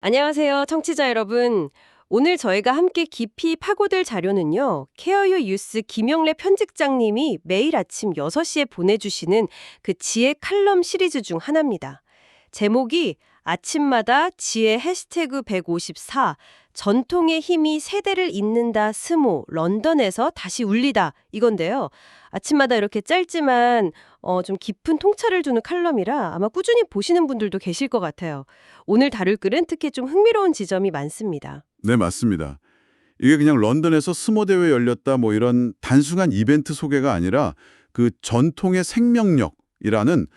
안녕하세요, 청취자 여러분. 오늘 저희가 함께 깊이 파고들 자료는요, 케어유 뉴스 김영래 편집장님이 매일 아침 6시에 보내주시는 그 지혜 칼럼 시리즈 중 하나입니다. 제목이 아침마다 지혜 해시태그 154, 전통의 힘이 세대를 잇는다 스모, 런던에서 다시 울리다 이건데요. 아침마다 이렇게 짧지만 좀 깊은 통찰을 주는 칼럼이라 아마 꾸준히 보시는 분들도 계실 것 같아요. 오늘 다룰 글은 특히 좀 흥미로운 지점이 많습니다. 네, 맞습니다. 이게 그냥 런던에서 스모 대회 열렸다 뭐 이런 단순한 이벤트 소개가 아니라 그 전통의 생명력이라는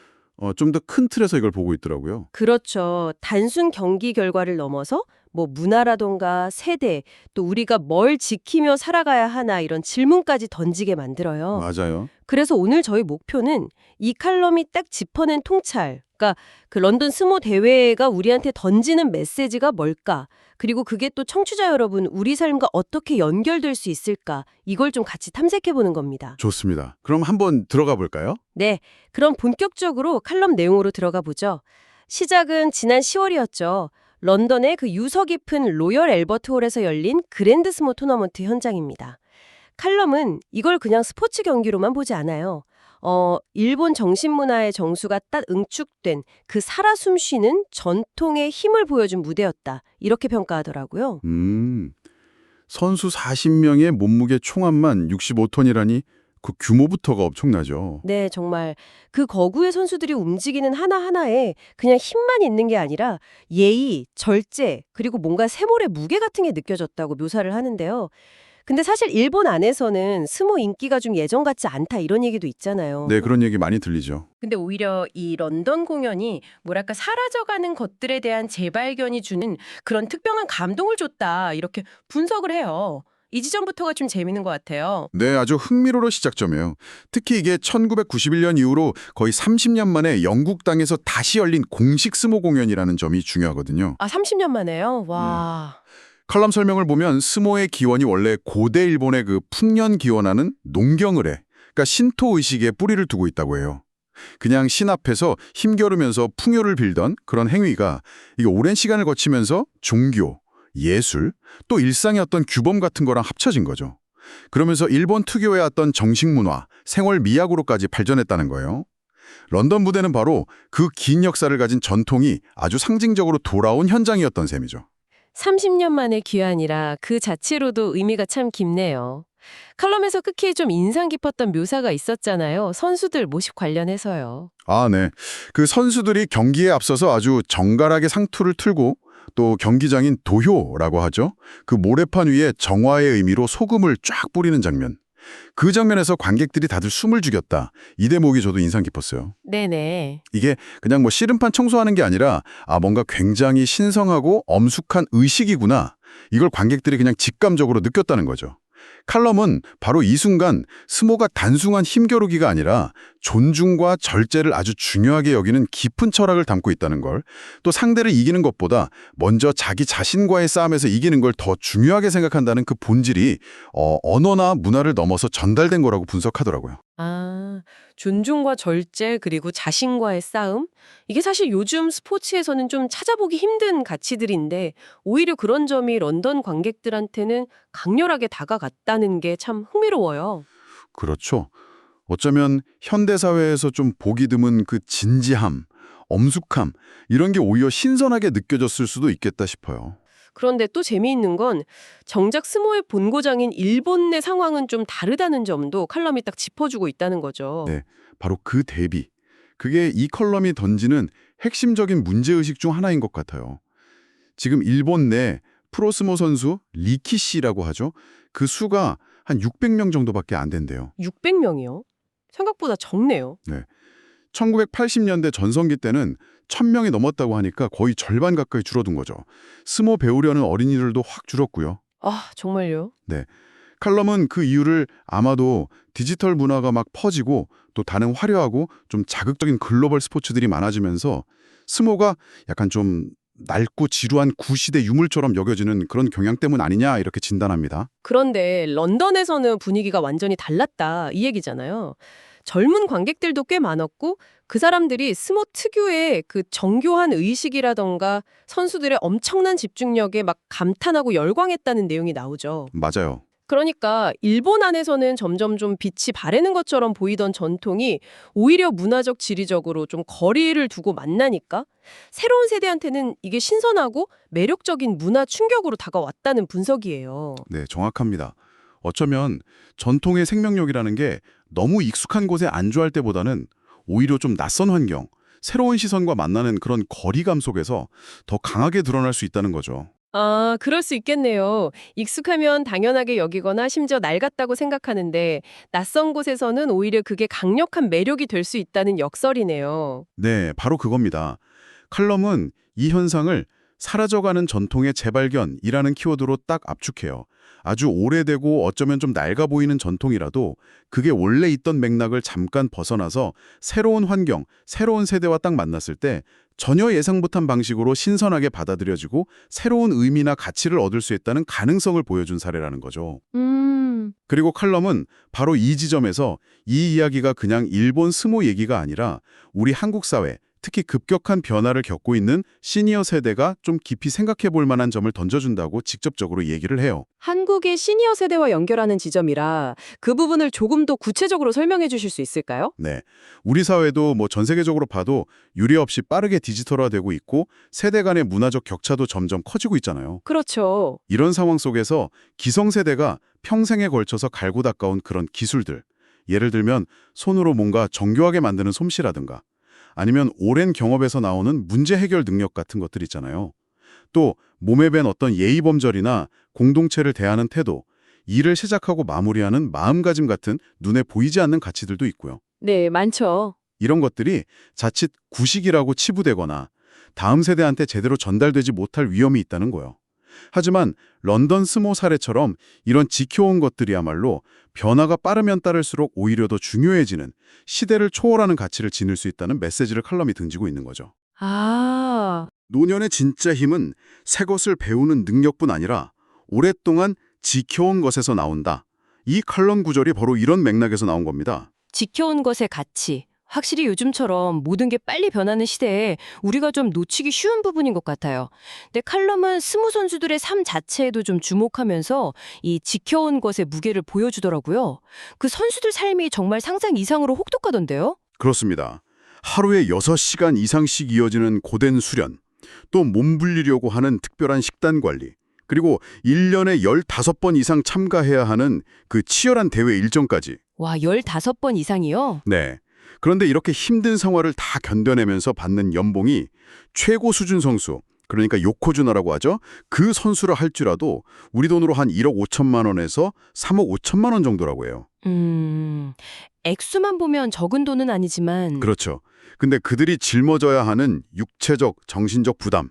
좀 더 큰 틀에서 이걸 보고 있더라고요. 그렇죠. 단순 경기 결과를 넘어서 뭐 문화라던가 세대, 또 우리가 뭘 지키며 살아가야 하나 이런 질문까지 던지게 만들어요. 맞아요. 그래서 오늘 저희 목표는 이 칼럼이 딱 짚어낸 통찰, 그러니까 그 런던 스모 대회가 우리한테 던지는 메시지가 뭘까? 그리고 그게 또 청취자 여러분, 우리 삶과 어떻게 연결될 수 있을까? 이걸 좀 같이 탐색해 보는 겁니다. 좋습니다. 그럼 한번 들어가 볼까요? 네, 그럼 본격적으로 칼럼 내용으로 들어가 보죠. 시작은 지난 10월이었죠. 런던의 그 유서 깊은 로열 앨버트 홀에서 열린 그랜드 스모 토너먼트 현장입니다. 칼럼은 이걸 그냥 스포츠 경기로만 보지 않아요. 일본 정신문화의 정수가 딱 응축된 그 살아 숨쉬는 전통의 힘을 보여준 무대였다. 이렇게 평가하더라고요. 선수 40명의 몸무게 총합만 65톤이라니 그 규모부터가 엄청나죠. 네, 정말 그 거구의 선수들이 움직이는 하나하나에 그냥 힘만 있는 게 아니라 예의, 절제, 그리고 뭔가 세몰의 무게 같은 게 느껴졌다고 묘사를 하는데요. 근데 사실 일본 안에서는 스모 인기가 좀 예전 같지 않다 이런 얘기도 있잖아요. 네, 그런 얘기 많이 들리죠. 근데 오히려 이 런던 공연이 뭐랄까 사라져가는 것들에 대한 재발견이 주는 그런 특별한 감동을 줬다 이렇게 분석을 해요. 이 지점부터가 좀 재밌는 것 같아요. 네, 아주 흥미로운 시작점이에요. 특히 이게 1991년 이후로 거의 30년 만에 영국 땅에서 다시 열린 공식 스모 공연이라는 점이 중요하거든요. 아, 30년 만에요? 와. 칼럼 설명을 보면 스모의 기원이 원래 고대 일본의 그 풍년 기원하는 농경을해, 그러니까 신토 의식에 뿌리를 두고 있다고 해요. 그냥 신 앞에서 힘겨루면서 풍요를 빌던 그런 행위가 이게 오랜 시간을 거치면서 종교, 예술, 또 일상의 어떤 규범 같은 거랑 합쳐진 거죠. 그러면서 일본 특유의 어떤 정식 문화, 생활 미학으로까지 발전했다는 거예요. 런던 무대는 바로 그 긴 역사를 가진 전통이 아주 상징적으로 돌아온 현장이었던 셈이죠. 30년 만의 귀환이라 그 자체로도 의미가 참 깊네요. 칼럼에서 특히 좀 인상 깊었던 묘사가 있었잖아요. 선수들 모식 관련해서요. 아, 네. 그 선수들이 경기에 앞서서 아주 정갈하게 상투를 틀고 또 경기장인 도효라고 하죠. 그 모래판 위에 정화의 의미로 소금을 쫙 뿌리는 장면. 그 장면에서 관객들이 다들 숨을 죽였다. 이 대목이 저도 인상 깊었어요. 네네. 이게 그냥 뭐 씨름판 청소하는 게 아니라 뭔가 굉장히 신성하고 엄숙한 의식이구나. 이걸 관객들이 그냥 직감적으로 느꼈다는 거죠. 칼럼은 바로 이 순간 스모가 단순한 힘겨루기가 아니라 존중과 절제를 아주 중요하게 여기는 깊은 철학을 담고 있다는 걸, 또 상대를 이기는 것보다 먼저 자기 자신과의 싸움에서 이기는 걸 더 중요하게 생각한다는 그 본질이 언어나 문화를 넘어서 전달된 거라고 분석하더라고요. 아, 존중과 절제 그리고 자신과의 싸움? 이게 사실 요즘 스포츠에서는 좀 찾아보기 힘든 가치들인데 오히려 그런 점이 런던 관객들한테는 강렬하게 다가갔다는 게 참 흥미로워요. 그렇죠. 어쩌면 현대사회에서 좀 보기 드문 그 진지함, 엄숙함, 이런 게 오히려 신선하게 느껴졌을 수도 있겠다 싶어요. 그런데 또 재미있는 건 정작 스모의 본고장인 일본 내 상황은 좀 다르다는 점도 칼럼이 딱 짚어주고 있다는 거죠. 네, 바로 그 대비. 그게 이 컬럼이 던지는 핵심적인 문제의식 중 하나인 것 같아요. 지금 일본 내 프로스모 선수 리키 씨라고 하죠. 그 수가 한 600명 정도밖에 안 된대요. 600명이요? 생각보다 적네요. 네. 1980년대 전성기 때는 1000명이 넘었다고 하니까 거의 절반 가까이 줄어든 거죠. 스모 배우려는 어린이들도 확 줄었고요. 아, 정말요? 네. 칼럼은 그 이유를 아마도 디지털 문화가 막 퍼지고 또 다른 화려하고 좀 자극적인 글로벌 스포츠들이 많아지면서 스모가 약간 좀 낡고 지루한 구시대 유물처럼 여겨지는 그런 경향 때문 아니냐 이렇게 진단합니다. 그런데 런던에서는 분위기가 완전히 달랐다 이 얘기잖아요. 젊은 관객들도 꽤 많았고 그 사람들이 스모 특유의 그 정교한 의식이라던가 선수들의 엄청난 집중력에 막 감탄하고 열광했다는 내용이 나오죠. 맞아요. 그러니까 일본 안에서는 점점 좀 빛이 바래는 것처럼 보이던 전통이 오히려 문화적 지리적으로 좀 거리를 두고 만나니까 새로운 세대한테는 이게 신선하고 매력적인 문화 충격으로 다가왔다는 분석이에요. 네, 정확합니다. 어쩌면 전통의 생명력이라는 게 너무 익숙한 곳에 안주할 때보다는 오히려 좀 낯선 환경, 새로운 시선과 만나는 그런 거리감 속에서 더 강하게 드러날 수 있다는 거죠. 아, 그럴 수 있겠네요. 익숙하면 당연하게 여기거나 심지어 낡았다고 생각하는데 낯선 곳에서는 오히려 그게 강력한 매력이 될 수 있다는 역설이네요. 네, 바로 그겁니다. 칼럼은 이 현상을 사라져가는 전통의 재발견이라는 키워드로 딱 압축해요. 아주 오래되고 어쩌면 좀 낡아 보이는 전통이라도 그게 원래 있던 맥락을 잠깐 벗어나서 새로운 환경, 새로운 세대와 딱 만났을 때 전혀 예상 못한 방식으로 신선하게 받아들여지고 새로운 의미나 가치를 얻을 수 있다는 가능성을 보여준 사례라는 거죠. 그리고 칼럼은 바로 이 지점에서 이 이야기가 그냥 일본 스모 얘기가 아니라 우리 한국 사회, 특히 급격한 변화를 겪고 있는 시니어 세대가 좀 깊이 생각해 볼 만한 점을 던져준다고 직접적으로 얘기를 해요. 한국의 시니어 세대와 연결하는 지점이라 그 부분을 조금 더 구체적으로 설명해 주실 수 있을까요? 네. 우리 사회도 뭐 전 세계적으로 봐도 유례 없이 빠르게 디지털화되고 있고 세대 간의 문화적 격차도 점점 커지고 있잖아요. 그렇죠. 이런 상황 속에서 기성세대가 평생에 걸쳐서 갈고 닦아온 그런 기술들, 예를 들면 손으로 뭔가 정교하게 만드는 솜씨라든가 아니면 오랜 경험에서 나오는 문제 해결 능력 같은 것들 있잖아요. 또 몸에 밴 어떤 예의범절이나 공동체를 대하는 태도, 일을 시작하고 마무리하는 마음가짐 같은 눈에 보이지 않는 가치들도 있고요. 네, 많죠. 이런 것들이 자칫 구식이라고 치부되거나 다음 세대한테 제대로 전달되지 못할 위험이 있다는 거예요. 하지만 런던 스모 사례처럼 이런 지켜온 것들이야말로 변화가 빠르면 따를수록 오히려 더 중요해지는 시대를 초월하는 가치를 지닐 수 있다는 메시지를 칼럼이 등지고 있는 거죠. 아, 노년의 진짜 힘은 새 것을 배우는 능력뿐 아니라 오랫동안 지켜온 것에서 나온다. 이 칼럼 구절이 바로 이런 맥락에서 나온 겁니다. 지켜온 것의 가치. 확실히 요즘처럼 모든 게 빨리 변하는 시대에 우리가 좀 놓치기 쉬운 부분인 것 같아요. 근데 칼럼은 스모 선수들의 삶 자체에도 좀 주목하면서 이 지켜온 것의 무게를 보여주더라고요. 그 선수들 삶이 정말 상상 이상으로 혹독하던데요? 그렇습니다. 하루에 6시간 이상씩 이어지는 고된 수련, 또 몸불리려고 하는 특별한 식단 관리, 그리고 1년에 15번 이상 참가해야 하는 그 치열한 대회 일정까지. 와, 15번 이상이요? 네. 그런데 이렇게 힘든 생활을 다 견뎌내면서 받는 연봉이 최고 수준 선수, 그러니까 요코즈나라고 하죠. 그 선수를 할 줄라도 우리 돈으로 한 1억 5천만 원에서 3억 5천만 원 정도라고 해요. 액수만 보면 적은 돈은 아니지만 그렇죠. 근데 그들이 짊어져야 하는 육체적, 정신적 부담,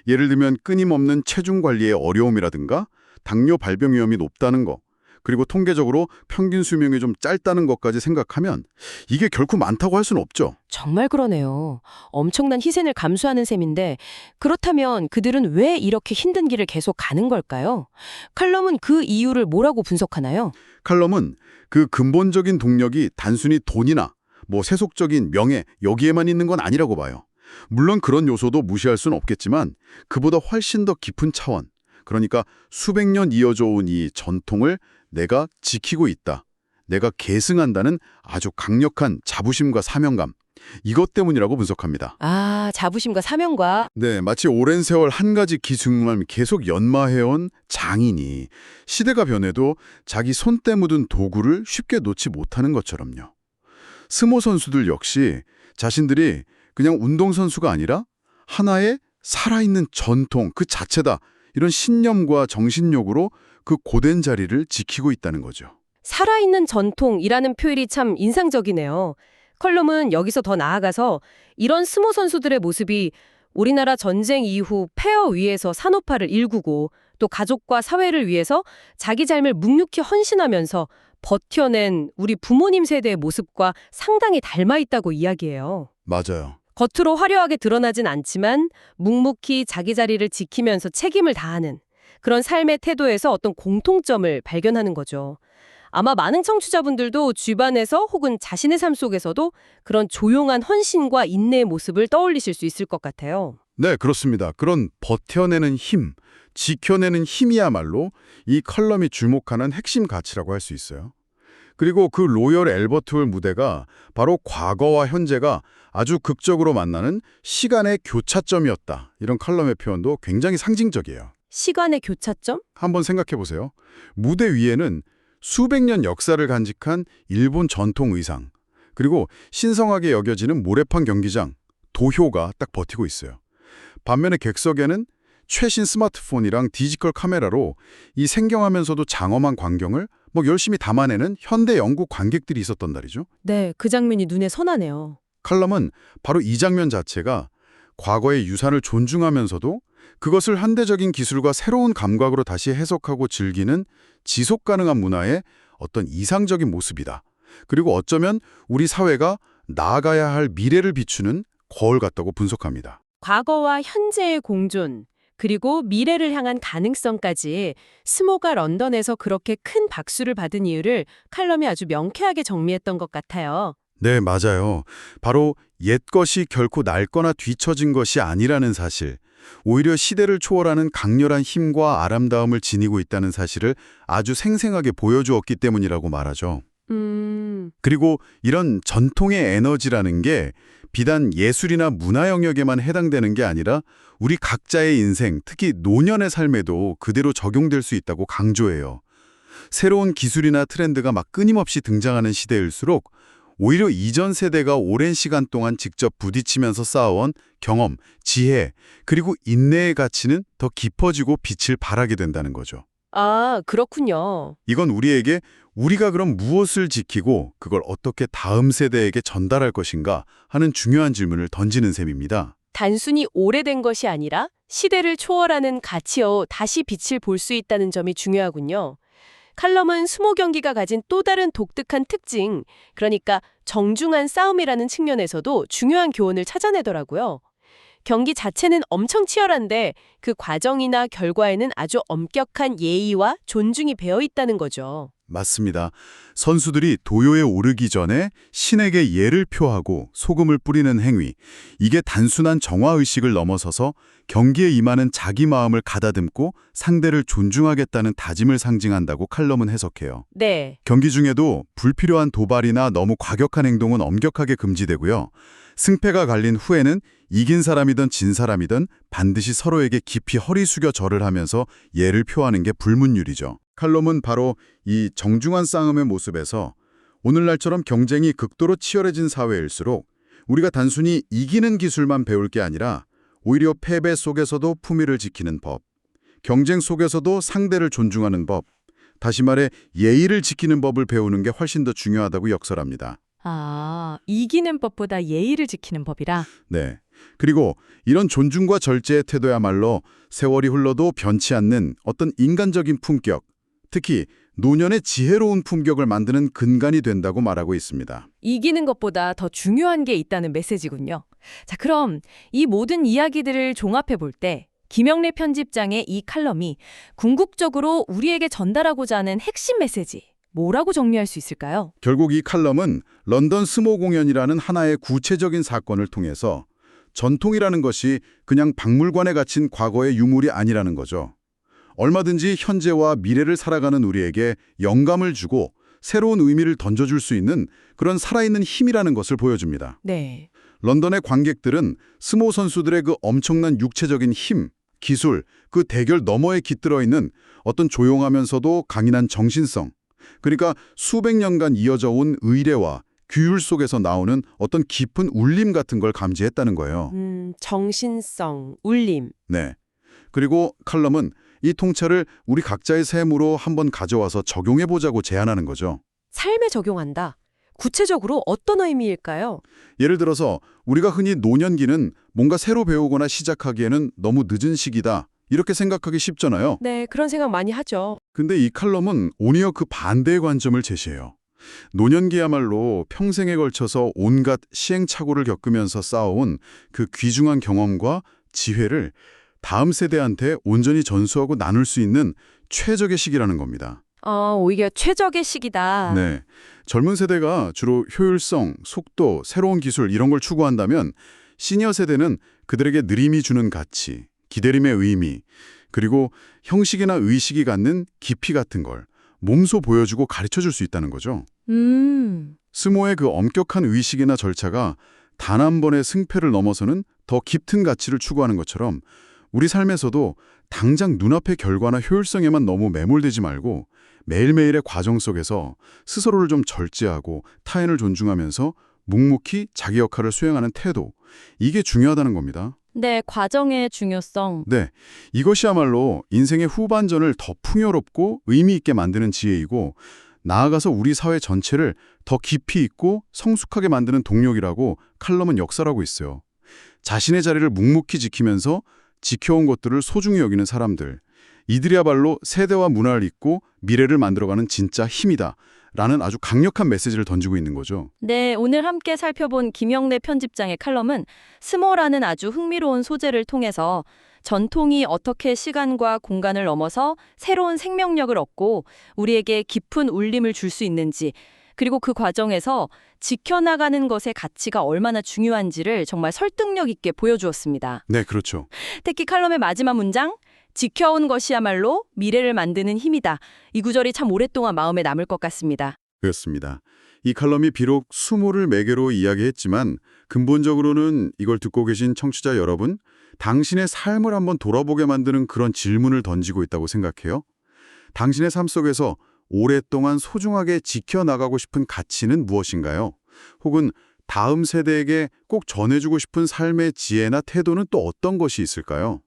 예를 들면 끊임없는 체중 관리의 어려움이라든가 당뇨 발병 위험이 높다는 거, 그리고 통계적으로 평균 수명이 좀 짧다는 것까지 생각하면 이게 결코 많다고 할 수는 없죠. 정말 그러네요. 엄청난 희생을 감수하는 셈인데 그렇다면 그들은 왜 이렇게 힘든 길을 계속 가는 걸까요? 칼럼은 그 이유를 뭐라고 분석하나요? 칼럼은 그 근본적인 동력이 단순히 돈이나 뭐 세속적인 명예 여기에만 있는 건 아니라고 봐요. 물론 그런 요소도 무시할 수는 없겠지만 그보다 훨씬 더 깊은 차원, 그러니까 수백 년 이어져 온 이 전통을 내가 지키고 있다, 내가 계승한다는 아주 강력한 자부심과 사명감, 이것 때문이라고 분석합니다. 아, 자부심과 사명과. 네, 마치 오랜 세월 한 가지 기술만 계속 연마해온 장인이 시대가 변해도 자기 손때 묻은 도구를 쉽게 놓지 못하는 것처럼요. 스모 선수들 역시 자신들이 그냥 운동선수가 아니라 하나의 살아있는 전통 그 자체다, 이런 신념과 정신력으로 그 고된 자리를 지키고 있다는 거죠. 살아있는 전통이라는 표현이 참 인상적이네요. 컬럼은 여기서 더 나아가서 이런 스모 선수들의 모습이 우리나라 전쟁 이후 폐허 위에서 산업화를 일구고 또 가족과 사회를 위해서 자기 삶을 묵묵히 헌신하면서 버텨낸 우리 부모님 세대의 모습과 상당히 닮아 있다고 이야기해요. 맞아요. 겉으로 화려하게 드러나진 않지만 묵묵히 자기 자리를 지키면서 책임을 다하는 그런 삶의 태도에서 어떤 공통점을 발견하는 거죠. 아마 많은 청취자분들도 주변에서 혹은 자신의 삶 속에서도 그런 조용한 헌신과 인내의 모습을 떠올리실 수 있을 것 같아요. 네, 그렇습니다. 그런 버텨내는 힘, 지켜내는 힘이야말로 이 컬럼이 주목하는 핵심 가치라고 할 수 있어요. 그리고 그 로열 앨버트 홀 무대가 바로 과거와 현재가 아주 극적으로 만나는 시간의 교차점이었다. 이런 컬럼의 표현도 굉장히 상징적이에요. 시간의 교차점? 한번 생각해 보세요. 무대 위에는 수백 년 역사를 간직한 일본 전통 의상, 그리고 신성하게 여겨지는 모래판 경기장, 도효가 딱 버티고 있어요. 반면에 객석에는 최신 스마트폰이랑 디지털 카메라로 이 생경하면서도 장엄한 광경을 열심히 담아내는 현대 영국 관객들이 있었던 날이죠. 네, 그 장면이 눈에 선하네요. 칼럼은 바로 이 장면 자체가 과거의 유산을 존중하면서도 그것을 현대적인 기술과 새로운 감각으로 다시 해석하고 즐기는 지속 가능한 문화의 어떤 이상적인 모습이다. 그리고 어쩌면 우리 사회가 나아가야 할 미래를 비추는 거울 같다고 분석합니다. 과거와 현재의 공존, 그리고 미래를 향한 가능성까지 스모가 런던에서 그렇게 큰 박수를 받은 이유를 칼럼이 아주 명쾌하게 정리했던 것 같아요. 네, 맞아요. 바로 옛것이 결코 낡거나 뒤처진 것이 아니라는 사실, 오히려 시대를 초월하는 강렬한 힘과 아름다움을 지니고 있다는 사실을 아주 생생하게 보여주었기 때문이라고 말하죠. 그리고 이런 전통의 에너지라는 게 비단 예술이나 문화 영역에만 해당되는 게 아니라 우리 각자의 인생, 특히 노년의 삶에도 그대로 적용될 수 있다고 강조해요. 새로운 기술이나 트렌드가 막 끊임없이 등장하는 시대일수록 오히려 이전 세대가 오랜 시간 동안 직접 부딪히면서 쌓아온 경험, 지혜, 그리고 인내의 가치는 더 깊어지고 빛을 발하게 된다는 거죠. 아, 그렇군요. 이건 우리에게 우리가 그럼 무엇을 지키고 그걸 어떻게 다음 세대에게 전달할 것인가 하는 중요한 질문을 던지는 셈입니다. 단순히 오래된 것이 아니라 시대를 초월하는 가치여 다시 빛을 볼 수 있다는 점이 중요하군요. 칼럼은 수모 경기가 가진 또 다른 독특한 특징, 그러니까 정중한 싸움이라는 측면에서도 중요한 교훈을 찾아내더라고요. 경기 자체는 엄청 치열한데 그 과정이나 결과에는 아주 엄격한 예의와 존중이 배어 있다는 거죠. 맞습니다. 선수들이 도요에 오르기 전에 신에게 예를 표하고 소금을 뿌리는 행위, 이게 단순한 정화의식을 넘어서서 경기에 임하는 자기 마음을 가다듬고 상대를 존중하겠다는 다짐을 상징한다고 칼럼은 해석해요. 네. 경기 중에도 불필요한 도발이나 너무 과격한 행동은 엄격하게 금지되고요. 승패가 갈린 후에는 이긴 사람이든 진 사람이든 반드시 서로에게 깊이 허리 숙여 절을 하면서 예를 표하는 게 불문율이죠. 칼럼은 바로 이 정중한 싸움의 모습에서 오늘날처럼 경쟁이 극도로 치열해진 사회일수록 우리가 단순히 이기는 기술만 배울 게 아니라 오히려 패배 속에서도 품위를 지키는 법, 경쟁 속에서도 상대를 존중하는 법, 다시 말해 예의를 지키는 법을 배우는 게 훨씬 더 중요하다고 역설합니다. 아, 이기는 법보다 예의를 지키는 법이라. 네. 그리고 이런 존중과 절제의 태도야말로 세월이 흘러도 변치 않는 어떤 인간적인 품격, 특히 노년의 지혜로운 품격을 만드는 근간이 된다고 말하고 있습니다. 이기는 것보다 더 중요한 게 있다는 메시지군요. 자, 그럼 이 모든 이야기들을 종합해 볼 때 김영래 편집장의 이 칼럼이 궁극적으로 우리에게 전달하고자 하는 핵심 메시지, 뭐라고 정리할 수 있을까요? 결국 이 칼럼은 런던 스모 공연이라는 하나의 구체적인 사건을 통해서 전통이라는 것이 그냥 박물관에 갇힌 과거의 유물이 아니라는 거죠. 얼마든지 현재와 미래를 살아가는 우리에게 영감을 주고 새로운 의미를 던져줄 수 있는 그런 살아있는 힘이라는 것을 보여줍니다. 네. 런던의 관객들은 스모 선수들의 그 엄청난 육체적인 힘, 기술, 그 대결 너머에 깃들어 있는 어떤 조용하면서도 강인한 정신성, 그러니까 수백 년간 이어져 온 의례와 규율 속에서 나오는 어떤 깊은 울림 같은 걸 감지했다는 거예요. 정신성, 울림. 네. 그리고 칼럼은 이 통찰을 우리 각자의 삶으로 한번 가져와서 적용해보자고 제안하는 거죠. 삶에 적용한다. 구체적으로 어떤 의미일까요? 예를 들어서 우리가 흔히 노년기는 뭔가 새로 배우거나 시작하기에는 너무 늦은 시기다. 이렇게 생각하기 쉽잖아요. 네, 그런 생각 많이 하죠. 근데 이 칼럼은 오히려 그 반대의 관점을 제시해요. 노년기야말로 평생에 걸쳐서 온갖 시행착오를 겪으면서 쌓아온 그 귀중한 경험과 지혜를 다음 세대한테 온전히 전수하고 나눌 수 있는 최적의 시기라는 겁니다. 오히려 최적의 시기다. 네. 젊은 세대가 주로 효율성, 속도, 새로운 기술 이런 걸 추구한다면 시니어 세대는 그들에게 느림이 주는 가치, 기다림의 의미, 그리고 형식이나 의식이 갖는 깊이 같은 걸 몸소 보여주고 가르쳐줄 수 있다는 거죠. 스모의 그 엄격한 의식이나 절차가 단 한 번의 승패를 넘어서는 더 깊은 가치를 추구하는 것처럼 우리 삶에서도 당장 눈앞의 결과나 효율성에만 너무 매몰되지 말고 매일매일의 과정 속에서 스스로를 좀 절제하고 타인을 존중하면서 묵묵히 자기 역할을 수행하는 태도, 이게 중요하다는 겁니다. 네, 과정의 중요성. 네, 이것이야말로 인생의 후반전을 더 풍요롭고 의미 있게 만드는 지혜이고 나아가서 우리 사회 전체를 더 깊이 있고 성숙하게 만드는 동력이라고 칼럼은 역설하고 있어요. 자신의 자리를 묵묵히 지키면서 지켜온 것들을 소중히 여기는 사람들, 이들이야말로 세대와 문화를 잇고 미래를 만들어가는 진짜 힘이다 라는 아주 강력한 메시지를 던지고 있는 거죠. 네, 오늘 함께 살펴본 김영래 편집장의 칼럼은 스모라는 아주 흥미로운 소재를 통해서 전통이 어떻게 시간과 공간을 넘어서 새로운 생명력을 얻고 우리에게 깊은 울림을 줄 수 있는지, 그리고 그 과정에서 지켜나가는 것의 가치가 얼마나 중요한지를 정말 설득력 있게 보여주었습니다. 네, 그렇죠. 특히 칼럼의 마지막 문장, 지켜온 것이야말로 미래를 만드는 힘이다. 이 구절이 참 오랫동안 마음에 남을 것 같습니다. 그렇습니다. 이 칼럼이 비록 수모를 매개로 이야기했지만 근본적으로는 이걸 듣고 계신 청취자 여러분, 당신의 삶을 한번 돌아보게 만드는 그런 질문을 던지고 있다고 생각해요. 당신의 삶 속에서 오랫동안 소중하게 지켜나가고 싶은 가치는 무엇인가요? 혹은 다음 세대에게 꼭 전해주고 싶은 삶의 지혜나 태도는 또 어떤 것이 있을까요?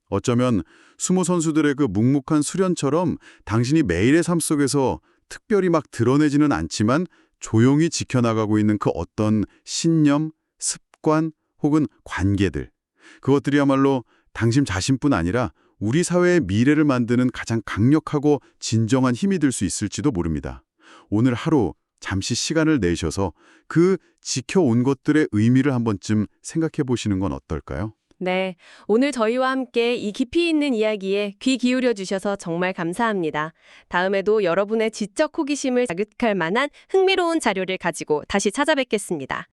어쩌면 수모 선수들의 그 묵묵한 수련처럼 당신이 매일의 삶 속에서 특별히 막 드러내지는 않지만 조용히 지켜나가고 있는 그 어떤 신념, 습관 혹은 관계들, 그것들이야말로 당신 자신뿐 아니라 우리 사회의 미래를 만드는 가장 강력하고 진정한 힘이 될 수 있을지도 모릅니다. 오늘 하루 잠시 시간을 내셔서 그 지켜온 것들의 의미를 한 번쯤 생각해 보시는 건 어떨까요? 네, 오늘 저희와 함께 이 깊이 있는 이야기에 귀 기울여 주셔서 정말 감사합니다. 다음에도 여러분의 지적 호기심을 자극할 만한 흥미로운 자료를 가지고 다시 찾아뵙겠습니다.